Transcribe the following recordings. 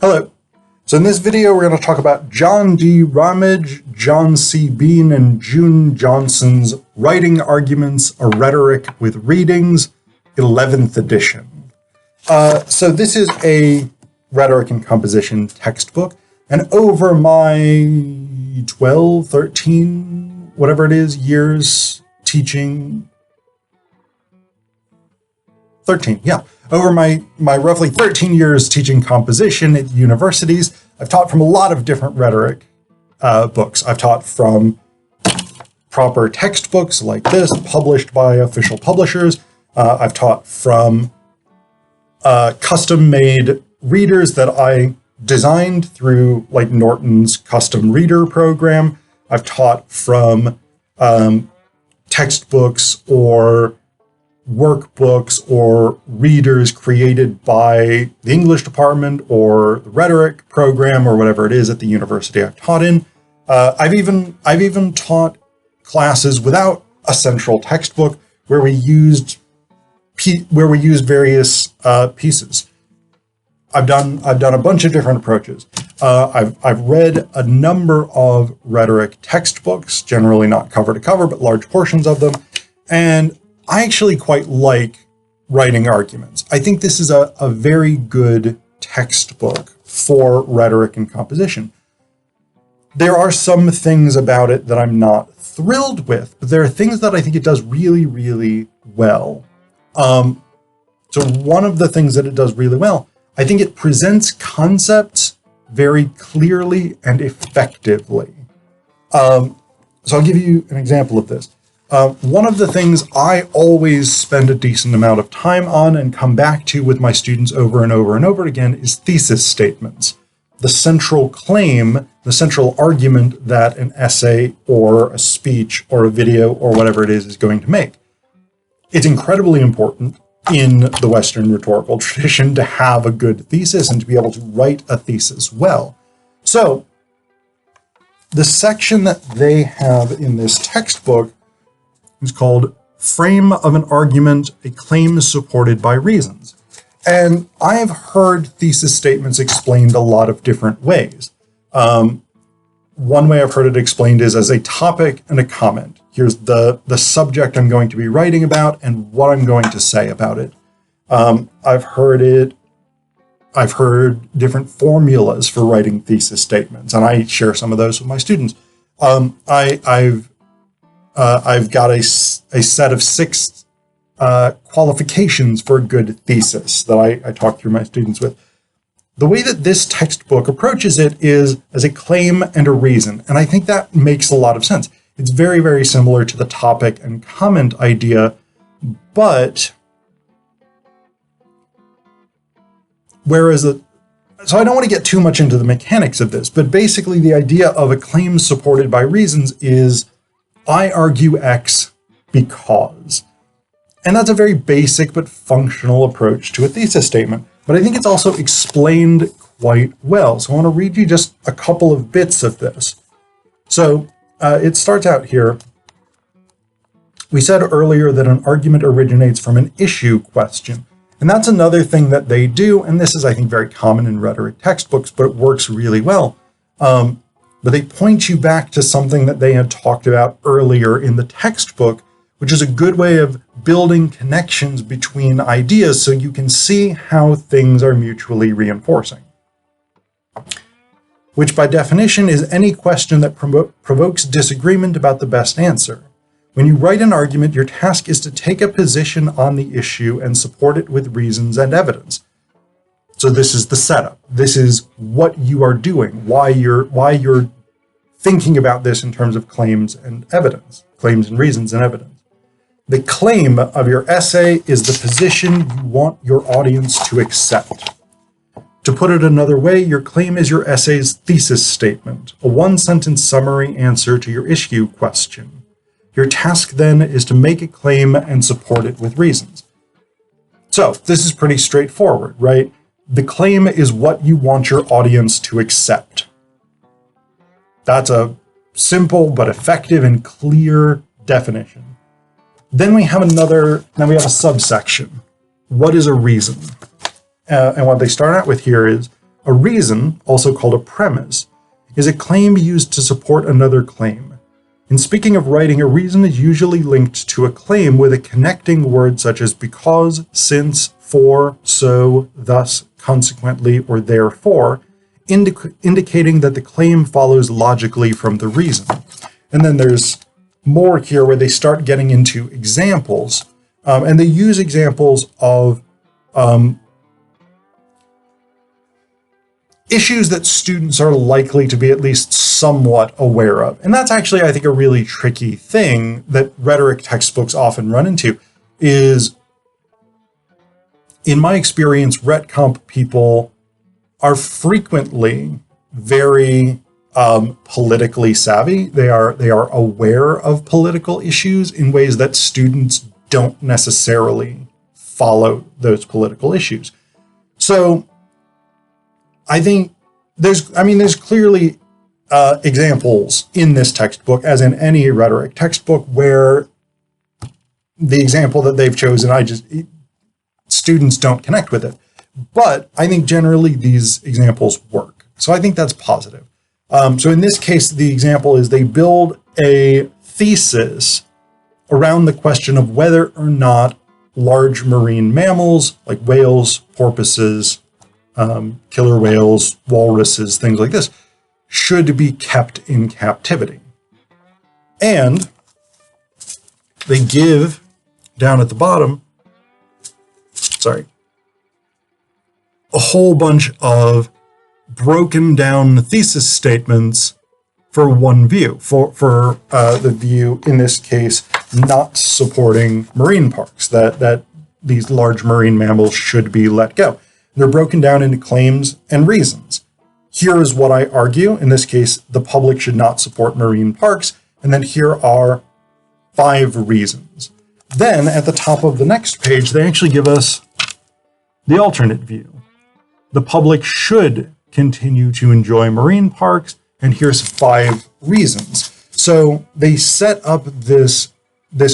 Hello. So in this video, we're going to talk about John D. Ramage, John C. Bean, and June Johnson's Writing Arguments, a Rhetoric with Readings, 11th edition. So this is a rhetoric and composition textbook, and over my 12, 13, whatever it is, years teaching, 13, yeah. Over my roughly 13 years teaching composition at universities, I've taught from a lot of different rhetoric books. I've taught from proper textbooks like this, published by official publishers. I've taught from custom-made readers that I designed through like Norton's custom reader program. I've taught from textbooks or workbooks or readers created by the English department or the rhetoric program or whatever it is at the university I've taught in. I've even taught classes without a central textbook where we used various pieces. I've done a bunch of different approaches. I've read a number of rhetoric textbooks, generally not cover to cover, but large portions of them, and I actually quite like writing arguments. I think this is a very good textbook for rhetoric and composition. There are some things about it that I'm not thrilled with, but there are things that I think it does really, really well. So one of the things that it does really well, I think it presents concepts very clearly and effectively. So I'll give you an example of this. One of the things I always spend a decent amount of time on and come back to with my students over and over and over again is thesis statements. The central claim, the central argument that an essay or a speech or a video or whatever it is going to make. It's incredibly important in the Western rhetorical tradition to have a good thesis and to be able to write a thesis well. So the section that they have in this textbook is called Frame of an Argument, a Claim Supported by Reasons. And I've heard thesis statements explained a lot of different ways. One way I've heard it explained is as a topic and a comment. Here's the subject I'm going to be writing about and what I'm going to say about it. I've heard different formulas for writing thesis statements, and I share some of those with my students. I've got a set of 6 qualifications for a good thesis that I talk through my students with. The way that this textbook approaches it is as a claim and a reason, and I think that makes a lot of sense. It's very, very similar to the topic and comment idea, but so I don't want to get too much into the mechanics of this, but basically the idea of a claim supported by reasons is I argue X because. And that's a very basic but functional approach to a thesis statement. But I think it's also explained quite well. So I want to read you just a couple of bits of this. So it starts out here. We said earlier that an argument originates from an issue question. And that's another thing that they do. And this is, I think, very common in rhetoric textbooks, but it works really well. But they point you back to something that they had talked about earlier in the textbook, which is a good way of building connections between ideas so you can see how things are mutually reinforcing. Which by definition is any question that provokes disagreement about the best answer. When you write an argument, your task is to take a position on the issue and support it with reasons and evidence. So this is the setup. This is what you are doing, why you're thinking about this in terms of claims and evidence, claims and reasons and evidence. The claim of your essay is the position you want your audience to accept. To put it another way, your claim is your essay's thesis statement, a one-sentence summary answer to your issue question. Your task then is to make a claim and support it with reasons. So this is pretty straightforward, right? The claim is what you want your audience to accept. That's a simple but effective and clear definition. Then we have a subsection. What is a reason? And what they start out with here is, A reason, also called a premise, is a claim used to support another claim. In speaking of writing, a reason is usually linked to a claim with a connecting word such as because, since, for, so, thus, consequently, or therefore, indicating that the claim follows logically from the reason. And then there's more here where they start getting into examples, and they use examples of issues that students are likely to be at least somewhat aware of. And that's actually, I think, a really tricky thing that rhetoric textbooks often run into is, in my experience, rhet comp people are frequently very politically savvy. They are aware of political issues in ways that students don't necessarily follow those political issues. So I think there's clearly examples in this textbook, as in any rhetoric textbook, where the example that they've chosen, students don't connect with it. But I think generally these examples work. So I think that's positive. So in this case, the example is they build a thesis around the question of whether or not large marine mammals like whales, porpoises, killer whales, walruses, things like this, should be kept in captivity. And they give, down at the bottom, a whole bunch of broken down thesis statements for one view, for the view, in this case, not supporting marine parks, that these large marine mammals should be let go. They're broken down into claims and reasons. Here is what I argue. In this case, the public should not support marine parks. And then here are 5 reasons. Then at the top of the next page, they actually give us the alternate view. The public should continue to enjoy marine parks, and here's 5 reasons. So they set up this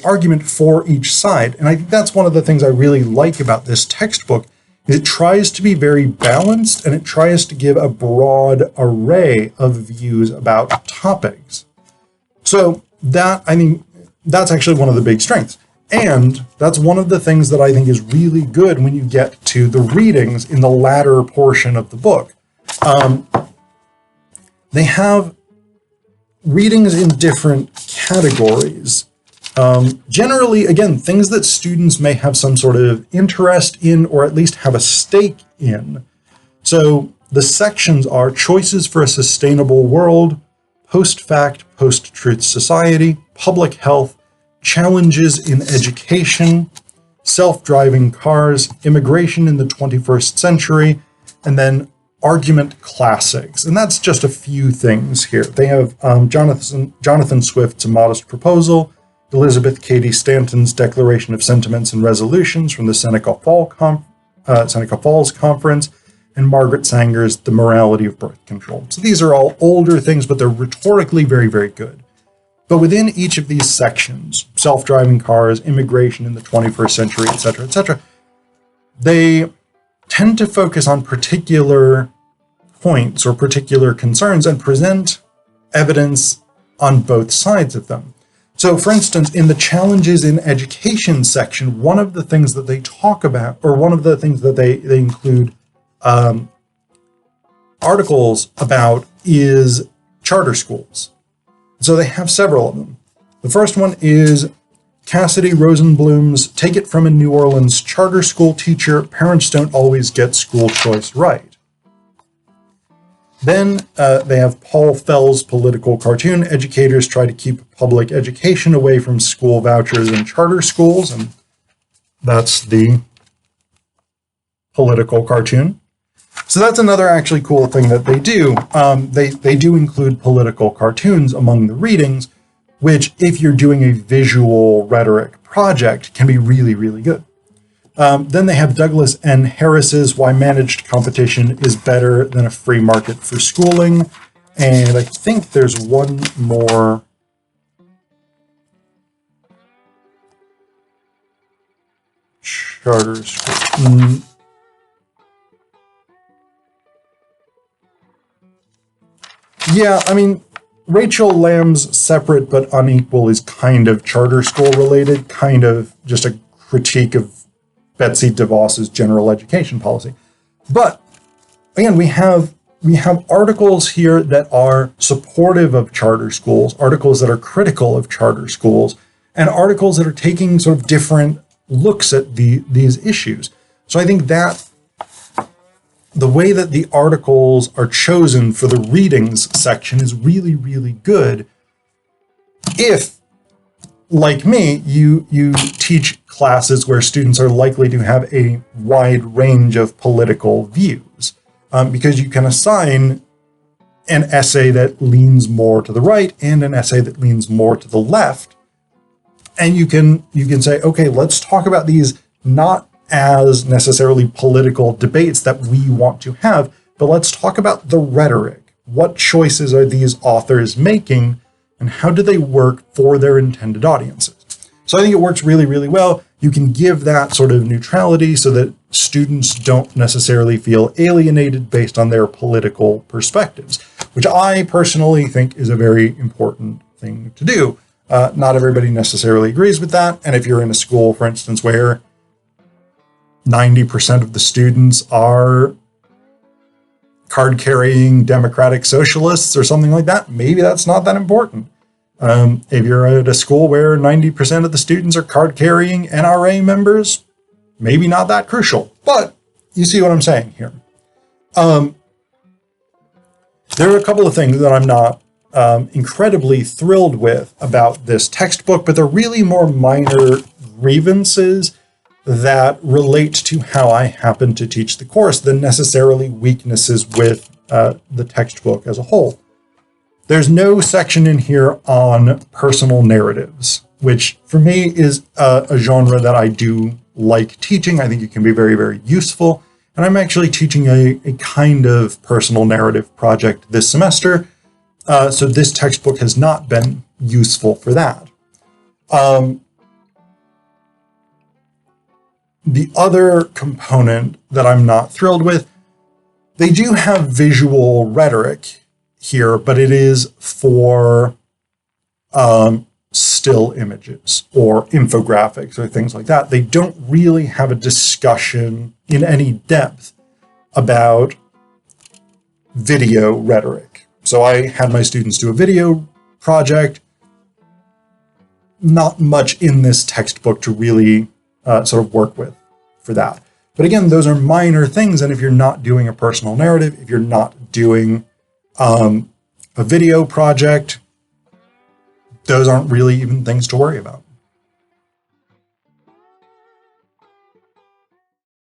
argument for each side. And I think that's one of the things I really like about this textbook. It tries to be very balanced, and it tries to give a broad array of views about topics. So that, I mean, that's actually one of the big strengths. And that's one of the things that I think is really good when you get to the readings in the latter portion of the book. They have readings in different categories. Generally, again, things that students may have some sort of interest in, or at least have a stake in. So the sections are choices for a sustainable world, post-fact, post-truth society, public health, challenges in education, self-driving cars, immigration in the 21st century, and then argument classics. And that's just a few things here. They have Jonathan Swift's A Modest Proposal, Elizabeth Cady Stanton's Declaration of Sentiments and Resolutions from the Seneca Falls Conference, and Margaret Sanger's The Morality of Birth Control. So these are all older things, but they're rhetorically very, very good. But within each of these sections, self-driving cars, immigration in the 21st century, et cetera, they tend to focus on particular points or particular concerns and present evidence on both sides of them. So, for instance, in the challenges in education section, one of the things that they talk about, or one of the things that they include articles about, is charter schools. So they have several of them. The first one is Cassidy Rosenblum's Take It From a New Orleans Charter School Teacher, Parents Don't Always Get School Choice Right. Then they have Paul Fell's political cartoon, Educators Try to Keep Public Education Away from School Vouchers and Charter Schools, and that's the political cartoon. So that's another actually cool thing that they do. They do include political cartoons among the readings, which, if you're doing a visual rhetoric project, can be really, really good. Then they have Douglas N. Harris's Why Managed Competition is Better Than a Free Market for Schooling. And I think there's one more. Charter school. Yeah, I mean, Rachel Lamb's Separate but Unequal is kind of charter school related, kind of just a critique of Betsy DeVos's general education policy. But again, we have articles here that are supportive of charter schools, articles that are critical of charter schools, and articles that are taking sort of different looks at these issues. So I think that the way that the articles are chosen for the readings section is really, really good. If, like me, you teach classes where students are likely to have a wide range of political views, because you can assign an essay that leans more to the right and an essay that leans more to the left. And you can say, okay, let's talk about these not as necessarily political debates that we want to have, but let's talk about the rhetoric. What choices are these authors making, and how do they work for their intended audiences? So I think it works really, really well. You can give that sort of neutrality so that students don't necessarily feel alienated based on their political perspectives, which I personally think is a very important thing to do. Not everybody necessarily agrees with that. And if you're in a school, for instance, where 90% of the students are card-carrying democratic socialists or something like that, maybe that's not that important. If you're at a school where 90% of the students are card-carrying NRA members, maybe not that crucial. But you see what I'm saying here. There are a couple of things that I'm not incredibly thrilled with about this textbook, but they're really more minor grievances that relate to how I happen to teach the course than necessarily weaknesses with the textbook as a whole. There's no section in here on personal narratives, which for me is a genre that I do like teaching. I think it can be very, very useful. And I'm actually teaching a kind of personal narrative project this semester. So this textbook has not been useful for that. The other component that I'm not thrilled with, they do have visual rhetoric here, but it is for still images or infographics or things like that. They don't really have a discussion in any depth about video rhetoric. So I had my students do a video project. Not much in this textbook to really sort of work with for that. But again, those are minor things. And if you're not doing a personal narrative, if you're not doing a video project, those aren't really even things to worry about.